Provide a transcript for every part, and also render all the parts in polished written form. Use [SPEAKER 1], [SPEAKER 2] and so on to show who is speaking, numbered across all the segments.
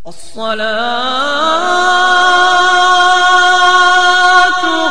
[SPEAKER 1] الصلاة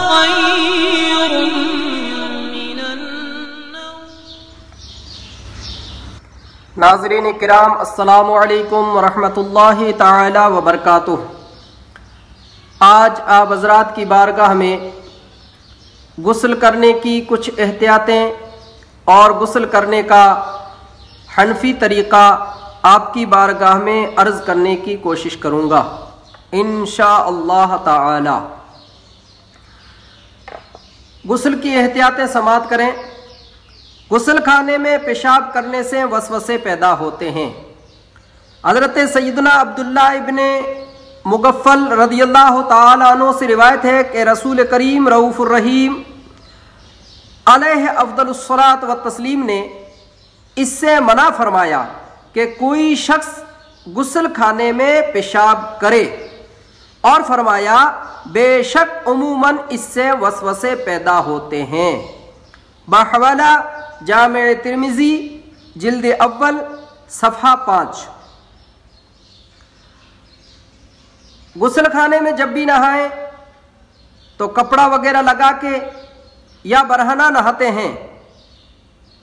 [SPEAKER 1] خير من النوم۔
[SPEAKER 2] ناظرین کرام، السلام علیکم ورحمۃ اللہ تعالی وبرکاتہ۔ آج آپ حضرات کی بارگاہ میں غسل کرنے کی کچھ احتیاطیں اور غسل کرنے کا حنفی طریقہ آپ کی بارگاہ میں عرض کرنے کی کوشش کروں گا انشاءاللہ تعالی۔ غسل کی احتیاطیں سماعت کریں۔ غسل خانے میں پیشاب کرنے سے وسوسے پیدا ہوتے ہیں۔ حضرت سیدنا عبداللہ ابن مغفل رضی اللہ تعالی عنہ سے روایت ہے کہ رسول کریم رؤوف الرحیم علیہ افضل الصلاۃ والتسلیم نے اس سے منع فرمایا کہ کوئی شخص غسل خانے میں پیشاب کرے، اور فرمایا بے شک عموماً اس سے وسوسے پیدا ہوتے ہیں۔ بحوالہ جامع ترمذی جلد اول صفحہ 5۔ غسل خانے میں جب بھی نہائیں تو کپڑا وغیرہ لگا کے یا برہنہ نہاتے ہیں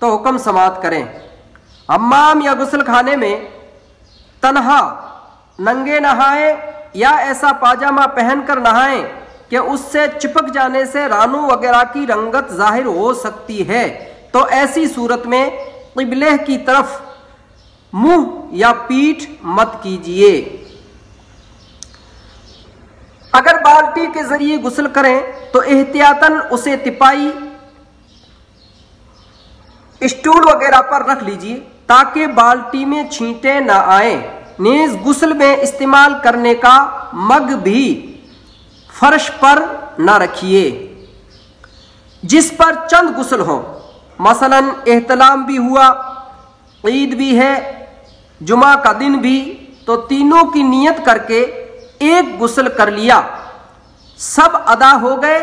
[SPEAKER 2] تو حکم سماعت کریں۔ حمام یا غسل خانے میں تنہا ننگے نہائیں یا ایسا پاجامہ پہن کر نہائیں کہ اس سے چپک جانے سے رانوں وغیرہ کی رنگت ظاہر ہو سکتی ہے، تو ایسی صورت میں قبلہ کی طرف منہ یا پیٹھ مت کیجیے۔ اگر بالٹی کے ذریعے غسل کریں تو احتیاطاً اسے تپائی اسٹول وغیرہ پر رکھ لیجیے تاکہ بالٹی میں چھینٹیں نہ آئیں۔ نیز غسل میں استعمال کرنے کا مگ بھی فرش پر نہ رکھیے جس پر چند غسل ہوں، مثلا احتلام بھی ہوا، عید بھی ہے، جمعہ کا دن بھی، تو تینوں کی نیت کر کے ایک غسل کر لیا، سب ادا ہو گئے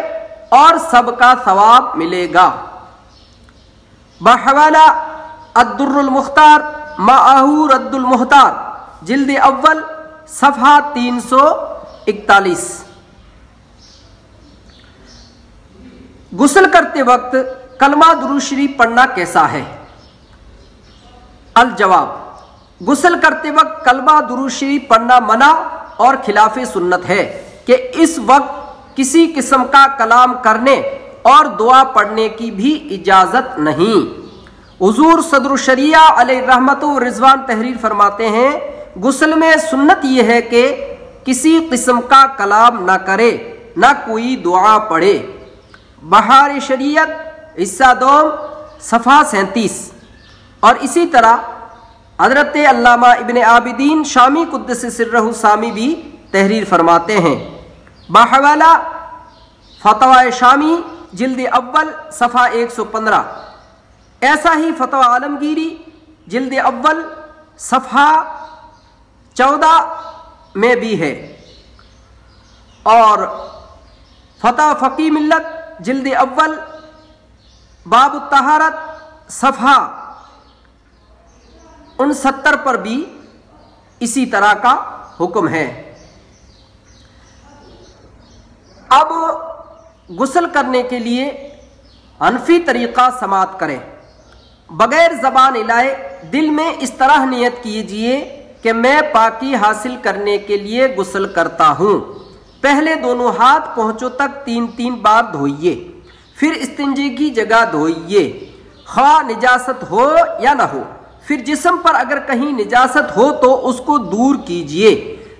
[SPEAKER 2] اور سب کا ثواب ملے گا۔ بحوالہ الدر المختار معہ رد المحتار جلد اول صفحہ 341۔ غسل کرتے وقت کلمہ درود شریف پڑھنا کیسا ہے؟ الجواب، غسل کرتے وقت کلمہ درود شریف پڑھنا منع اور خلاف سنت ہے کہ اس وقت کسی قسم کا کلام کرنے اور دعا پڑھنے کی بھی اجازت نہیں۔ حضور صدر الشریعہ علیہ رحمت و رضوان تحریر فرماتے ہیں، غسل میں سنت یہ ہے کہ کسی قسم کا کلام نہ کرے، نہ کوئی دعا پڑھے۔ بہار شریعت حصہ دوم صفحہ 37۔ اور اسی طرح حضرت علامہ ابن عابدین شامی قدس سرہ سامی بھی تحریر فرماتے ہیں۔ بحوالہ فتوی شامی جلد اول صفحہ 115۔ ایسا ہی فتوی عالمگیری جلد اول صفحہ 14 میں بھی ہے، اور فتوی فقی ملت جلد اول باب الطہارت صفحہ 69 پر بھی اسی طرح کا حکم ہے۔ اب غسل کرنے کے لیے حنفی طریقہ سماعت کریں۔ بغیر زبان ہلائے دل میں اس طرح نیت کیجیے کہ میں پاکی حاصل کرنے کے لیے غسل کرتا ہوں۔ پہلے دونوں ہاتھ پہنچوں تک 3 بار دھوئیے، پھر استنجے کی جگہ دھوئیے، خواہ نجاست ہو یا نہ ہو۔ پھر جسم پر اگر کہیں نجاست ہو تو اس کو دور کیجیے،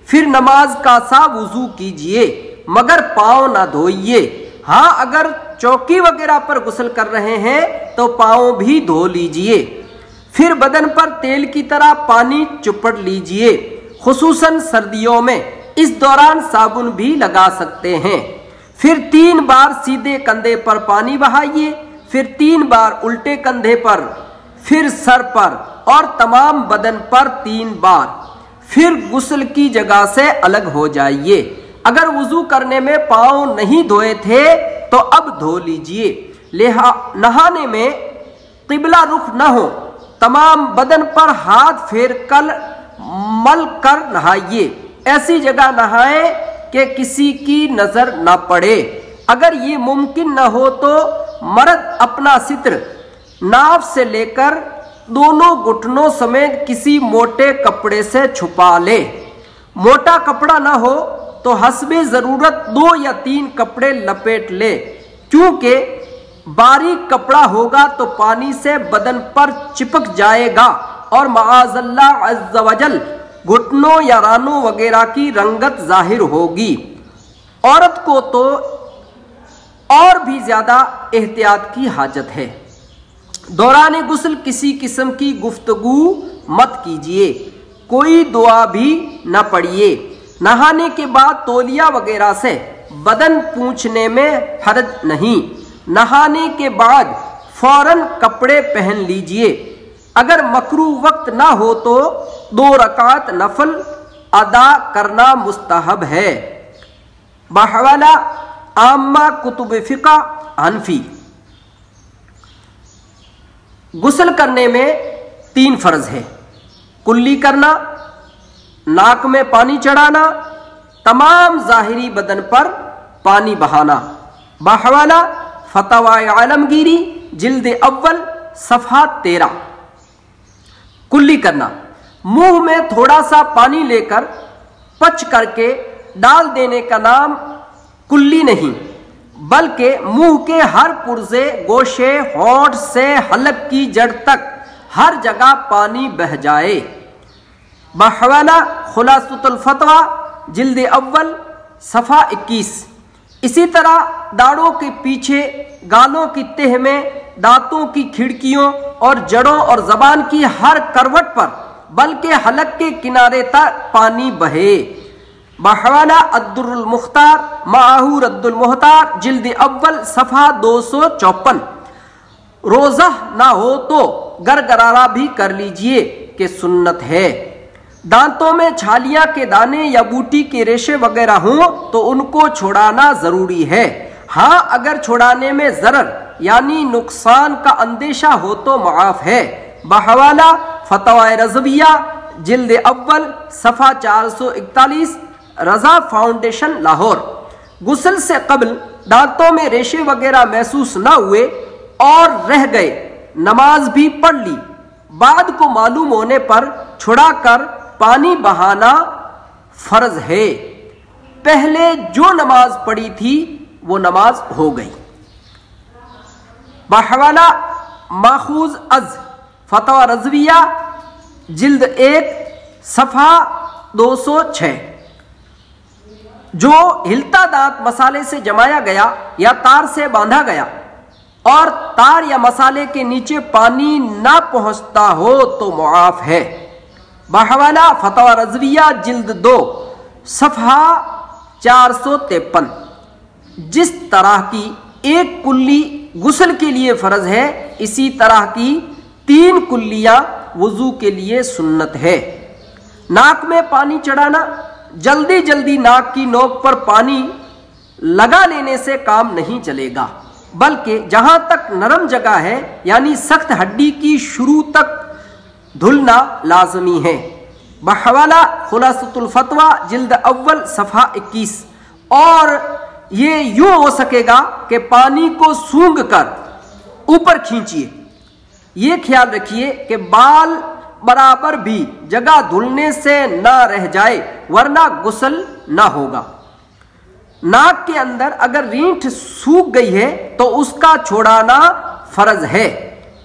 [SPEAKER 2] پھر نماز کا سا وضو کیجیے، مگر پاؤں نہ دھوئیے۔ ہاں اگر چوکی وغیرہ پر غسل کر رہے ہیں تو پاؤں بھی دھو لیجیے۔ پھر بدن پر تیل کی طرح پانی چپڑ لیجیے، خصوصاً سردیوں میں، اس دوران صابن بھی لگا سکتے ہیں۔ پھر 3 بار سیدھے کندھے پر پانی بہائیے، پھر 3 بار الٹے کندھے پر، پھر سر پر اور تمام بدن پر 3 بار، پھر غسل کی جگہ سے الگ ہو جائیے۔ اگر وضو کرنے میں پاؤں نہیں دھوئے تھے تو اب دھو لیجیے۔ نہانے میں قبلہ رخ نہ ہو، تمام بدن پر ہاتھ پھیر کر مل کر نہائیے، ایسی جگہ نہائیں کہ کسی کی نظر نہ پڑے۔ اگر یہ ممکن نہ ہو تو مرد اپنا ستر ناف سے لے کر دونوں گھٹنوں سمیت کسی موٹے کپڑے سے چھپا لے۔ موٹا کپڑا نہ ہو تو حسب ضرورت 2 یا 3 کپڑے لپیٹ لے، کیونکہ باریک کپڑا ہوگا تو پانی سے بدن پر چپک جائے گا اور معاذ اللہ عز وجل گھٹنوں یا رانوں وغیرہ کی رنگت ظاہر ہوگی۔ عورت کو تو اور بھی زیادہ احتیاط کی حاجت ہے۔ دوران غسل کسی قسم کی گفتگو مت کیجیے، کوئی دعا بھی نہ پڑھیے۔ نہانے کے بعد تولیہ وغیرہ سے بدن پوچھنے میں حرج نہیں۔ نہانے کے بعد فوراً کپڑے پہن لیجئے۔ اگر مکروہ وقت نہ ہو تو 2 رکعت نفل ادا کرنا مستحب ہے۔ بحوالہ عامہ کتب فقہ حنفی۔ غسل کرنے میں 3 فرض ہے: کلی کرنا، ناک میں پانی چڑھانا، تمام ظاہری بدن پر پانی بہانا۔ بحوالہ فتاوی عالمگیری جلد اول صفحہ 13۔ کلی کرنا، منہ میں تھوڑا سا پانی لے کر پچ کر کے ڈال دینے کا نام کلی نہیں، بلکہ منہ کے ہر پرزے، گوشے، ہونٹ سے حلق کی جڑ تک ہر جگہ پانی بہہ جائے۔ بحوالہ خلاصۃ الفتوی جلد اول صفحہ 21۔ اسی طرح داڑھوں کے پیچھے، گالوں کی تہ میں، دانتوں کی کھڑکیوں اور جڑوں اور زبان کی ہر کروٹ پر بلکہ حلق کے کنارے تک پانی بہے۔ بحوالہ الدر المختار معہ رد المحتار جلد اول صفحہ 254۔ روزہ نہ ہو تو گرگرارا بھی کر لیجئے کہ سنت ہے۔ دانتوں میں چھالیاں کے دانے یا بوٹی کے ریشے وغیرہ ہوں تو ان کو چھڑانا ضروری ہے۔ ہاں اگر چھڑانے میں ضرر یعنی نقصان کا اندیشہ ہو تو معاف ہے۔ بحوالہ فتاوی رضویہ جلد اول صفحہ 441، رضا فاؤنڈیشن لاہور۔ غسل سے قبل دانتوں میں ریشے وغیرہ محسوس نہ ہوئے اور رہ گئے، نماز بھی پڑھ لی، بعد کو معلوم ہونے پر چھڑا کر پانی بہانا فرض ہے۔ پہلے جو نماز پڑھی تھی وہ نماز ہو گئی۔ بحوالہ ماخوذ از فتوی رضویہ جلد 1 صفحہ 206۔ جو ہلتا دانت مسالے سے جمایا گیا یا تار سے باندھا گیا اور تار یا مسالے کے نیچے پانی نہ پہنچتا ہو تو معاف ہے۔ بحوالہ فتوی رضویہ جلد 2 صفحہ 453۔ جس طرح کی ایک کلی غسل کے لیے فرض ہے، اسی طرح کی 3 کلیاں وضو کے لیے سنت ہے۔ ناک میں پانی چڑھانا، جلدی جلدی ناک کی نوک پر پانی لگا لینے سے کام نہیں چلے گا، بلکہ جہاں تک نرم جگہ ہے یعنی سخت ہڈی کی شروع تک دھلنا لازمی ہے۔ بحوالہ خلاصۃ الفتوی جلد اول صفحہ 21۔ اور یہ یوں ہو سکے گا کہ پانی کو سونگھ کر اوپر کھینچیے۔ یہ خیال رکھیے کہ بال برابر بھی جگہ دھلنے سے نہ رہ جائے، ورنہ غسل نہ ہوگا۔ ناک کے اندر اگر رینٹھ سوکھ گئی ہے تو اس کا چھوڑانا فرض ہے۔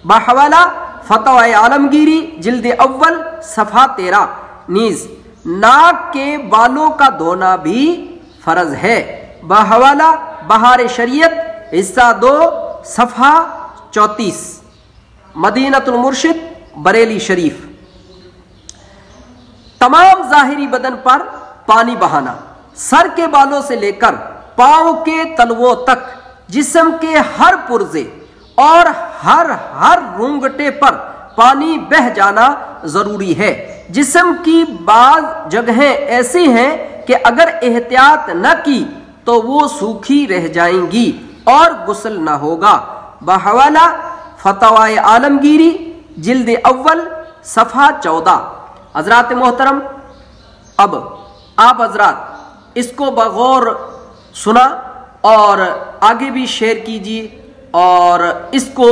[SPEAKER 2] بحوالہ فتوی عالمگیری جلد اول صفحہ 13۔ نیز ناک کے بالوں کا دھونا بھی فرض ہے۔ بحوالہ بہار شریعت حصہ 2 صفحہ 34۔ مدینہ المرشد بریلی شریف۔ تمام ظاہری بدن پر پانی بہانا، سر کے بالوں سے لے کر پاؤں کے تلووں تک، جسم کے ہر پرزے اور ہر رونگٹے پر پانی بہہ جانا ضروری ہے۔ جسم کی بعض جگہیں ایسی ہیں کہ اگر احتیاط نہ کی تو وہ سوکھی رہ جائیں گی اور غسل نہ ہوگا۔ بحوالہ فتاوی عالمگیری جلد اول صفحہ 14۔ حضرات محترم، اب آپ حضرات اس کو بغور سنا اور آگے بھی شیئر کیجیے، اور اس کو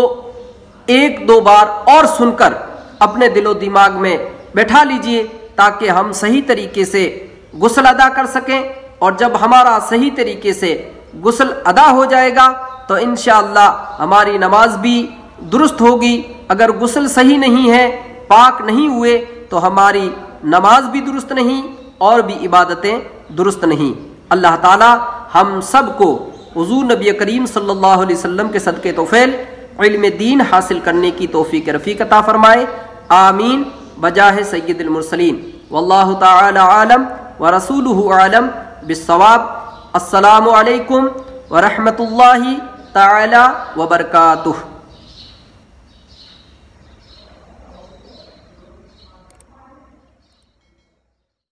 [SPEAKER 2] ایک دو بار اور سن کر اپنے دل و دماغ میں بیٹھا لیجئے تاکہ ہم صحیح طریقے سے غسل ادا کر سکیں، اور جب ہمارا صحیح طریقے سے غسل ادا ہو جائے گا تو انشاءاللہ ہماری نماز بھی درست ہوگی۔ اگر غسل صحیح نہیں ہے، پاک نہیں ہوئے، تو ہماری نماز بھی درست نہیں اور بھی عبادتیں درست نہیں۔ اللہ تعالی ہم سب کو حضور نبی کریم صلی اللہ علیہ وسلم کے صدقے توفیل علم دین حاصل کرنے کی توفیق رفیق عطا فرمائے، آمین بجاہ سید المرسلین، واللہ تعالی عالم ورسولہ عالم بالصواب۔ السلام علیکم ورحمۃ اللہ تعالی وبرکاتہ۔